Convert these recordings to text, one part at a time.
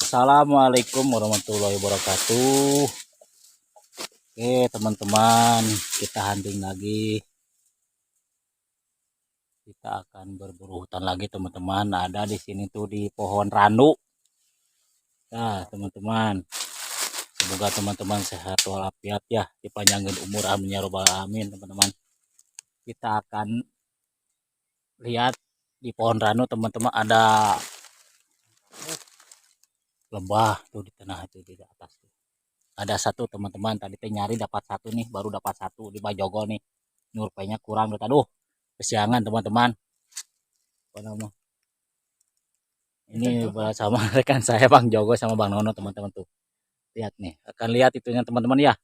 Assalamualaikum warahmatullahi wabarakatuh. Oke teman-teman, kita hunting lagi. Kita akan berburu hutan lagi teman-teman. Ada di sini tuh di pohon ranu. Nah teman-teman, semoga teman-teman sehat walafiat ya, dipanjangin umur, amin ya robbal alamin teman-teman. Kita akan lihat di pohon ranu teman-teman, ada lebah tuh di tengah itu, di atas tuh. Ada satu teman-teman, tadi teh nyari dapat satu nih, baru dapat satu di Bajogol nih. Nyurpainya kurang, aduh kesiangan teman-teman. Apa nama ini bersama rekan saya Bang Jogo sama Bang Nono teman-teman tuh. Lihat nih, akan lihat itunya teman-teman ya,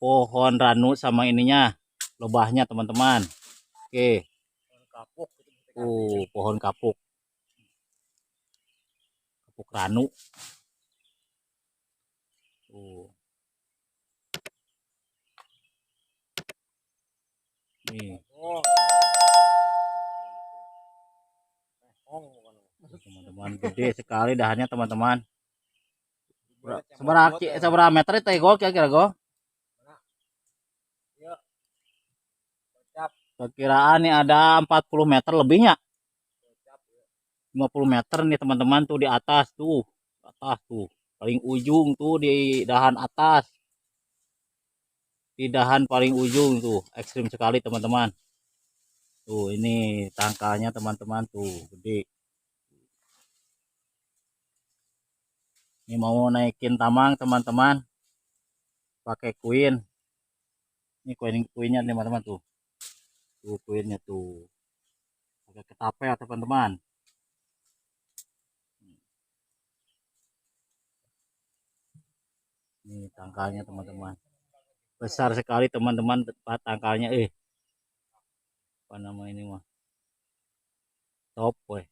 pohon ranu sama ininya, lebahnya teman-teman. Oke, pohon kapuk ranu nih teman-teman, gede sekali dahannya teman-teman. Seberapa meter itu go kira-kira go? Perkiraan nih ada 40 meter lebihnya. 50 meter nih teman-teman tuh di atas tuh. Paling ujung tuh di dahan atas. Di dahan paling ujung tuh, ekstrim sekali teman-teman. Tuh ini tangkalnya teman-teman tuh, gede. Ini mau naikin tamang teman-teman. Pakai kuin. Ini kuinnya teman-teman tuh. Tuh kuinnya tuh. Pakai ketapel teman-teman. Ini tangkalnya teman-teman. Besar sekali teman-teman tangkalnya. Apa nama ini mah? Top weh.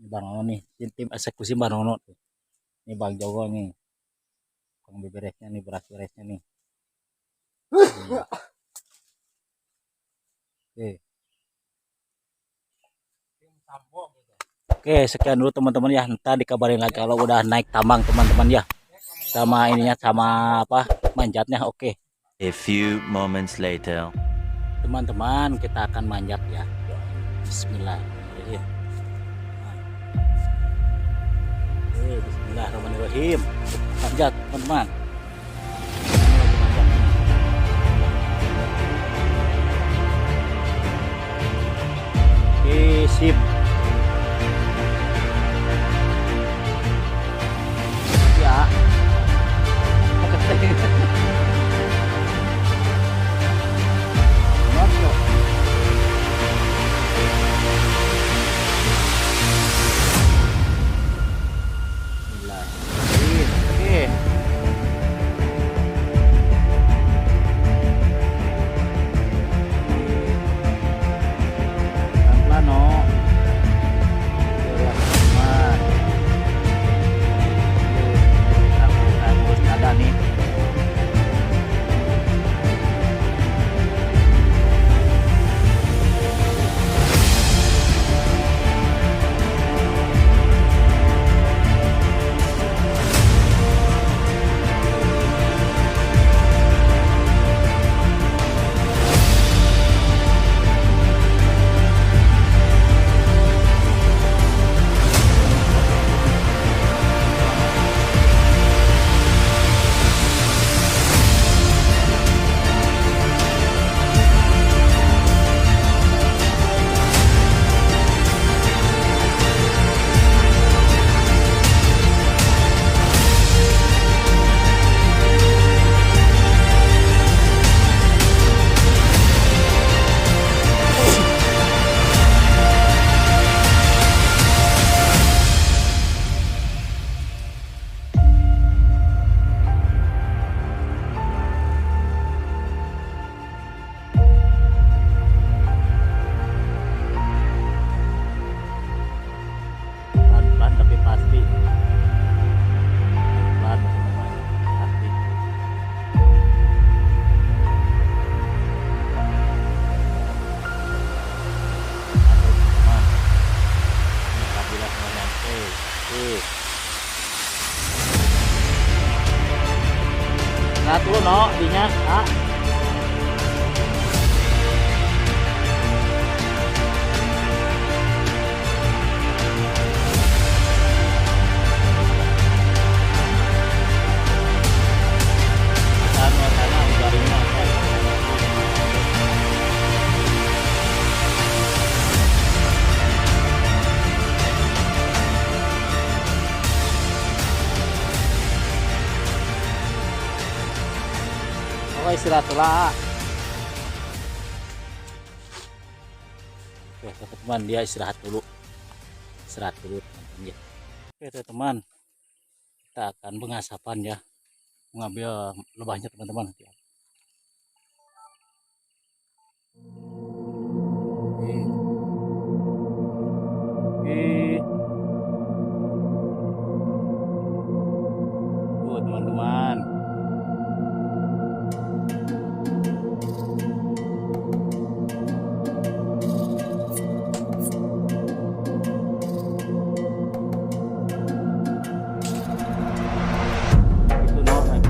Ini Bang Nono nih, tim eksekusi Bang Nono tuh. Ini Bang Jogo nih. Bang beresnya nih, beras beresnya nih. Oke, sekian dulu teman-teman ya. Ntar dikabarin lagi kalau udah naik tambang teman-teman ya. Sama ininya, sama apa manjatnya. Oke. A few moments later. Teman-teman, kita akan manjat ya. Bismillahirrahmanirrahim. Bismillahirrahmanirrahim. Manjat teman-teman. Oke, sip. Ya. istirahat lah. Oke teman-teman, dia istirahat dulu teman-teman ya. Oke teman-teman, kita akan pengasapan ya, mengambil lebahnya teman-teman. Oke. Tuh teman-teman. Itu no, naik.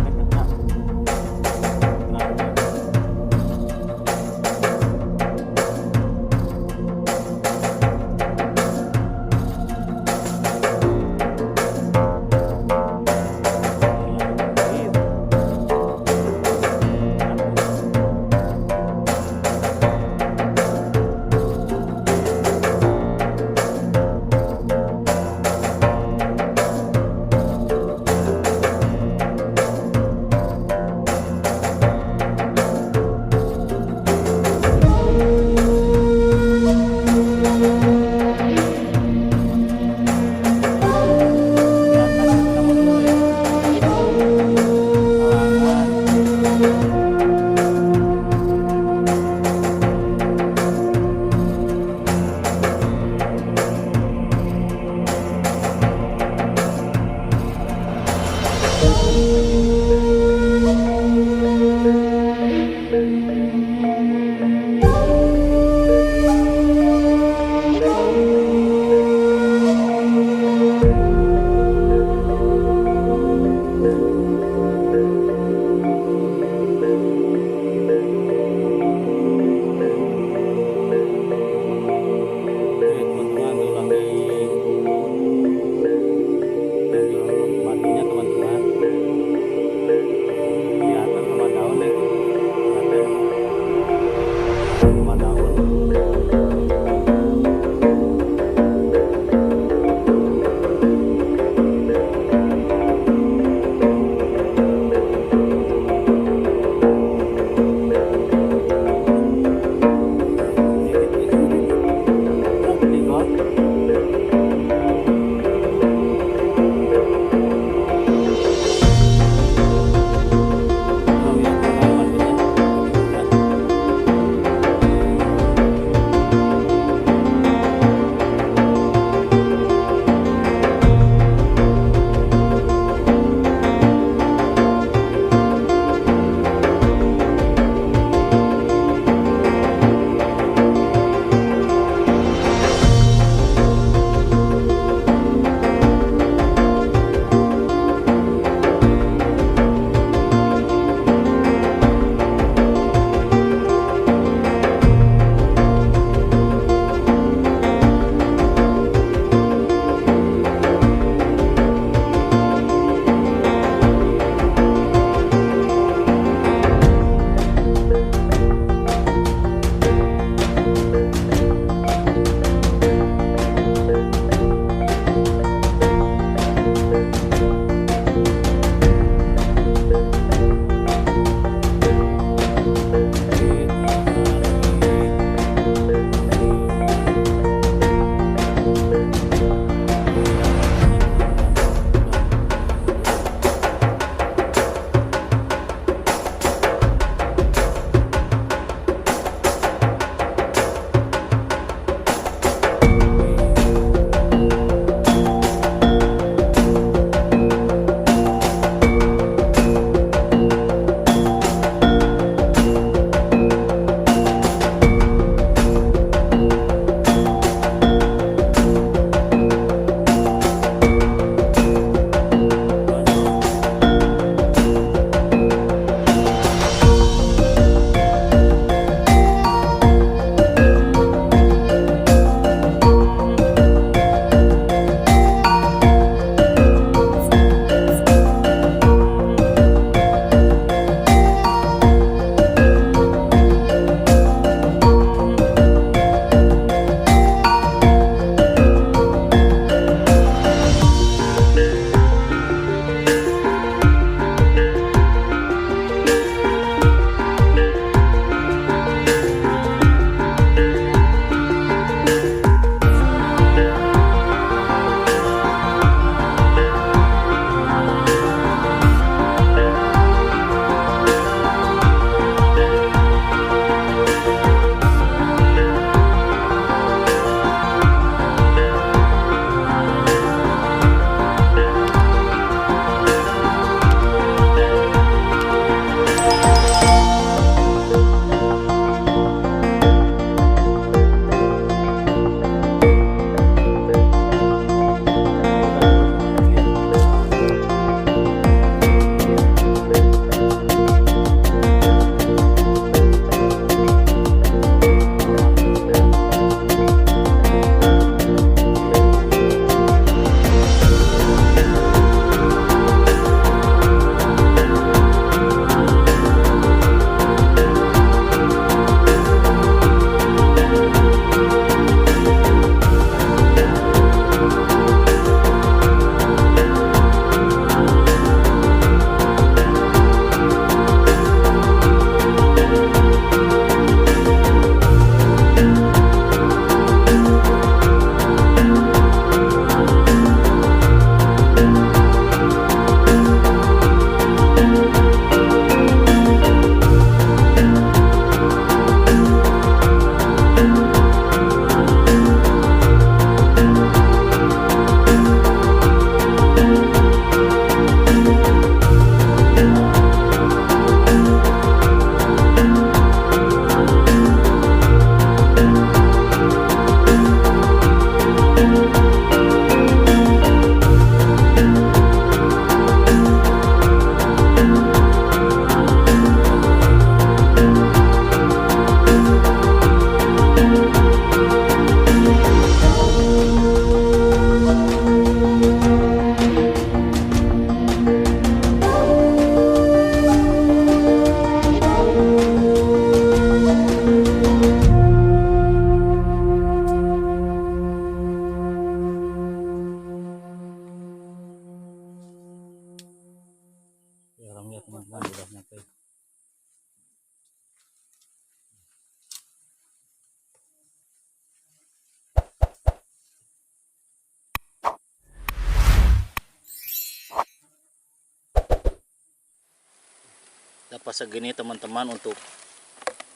dapat segini teman-teman untuk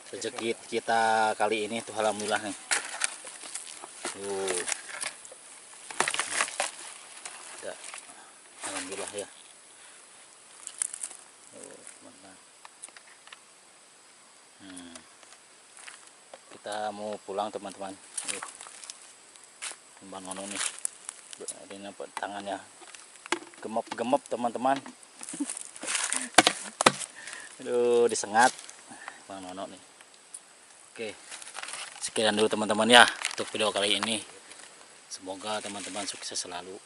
rezeki kita kali ini tuh, alhamdulillah nih. Tuh. Ada. Alhamdulillah ya. Tuh, teman-teman. Kita mau pulang teman-teman. Bang Ono nih. Ini nampak tangannya gemep-gemep teman-teman. Aduh, disengat Bang Nono nih. Oke, sekian dulu teman-teman ya untuk video kali ini. Semoga teman-teman sukses selalu,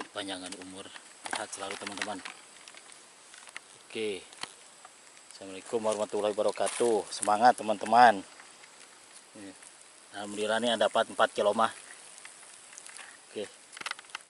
berpanjangan umur, sehat selalu teman-teman. Oke, assalamualaikum warahmatullahi wabarakatuh. Semangat teman-teman. Alhamdulillah nih dapat 4 kilo mah.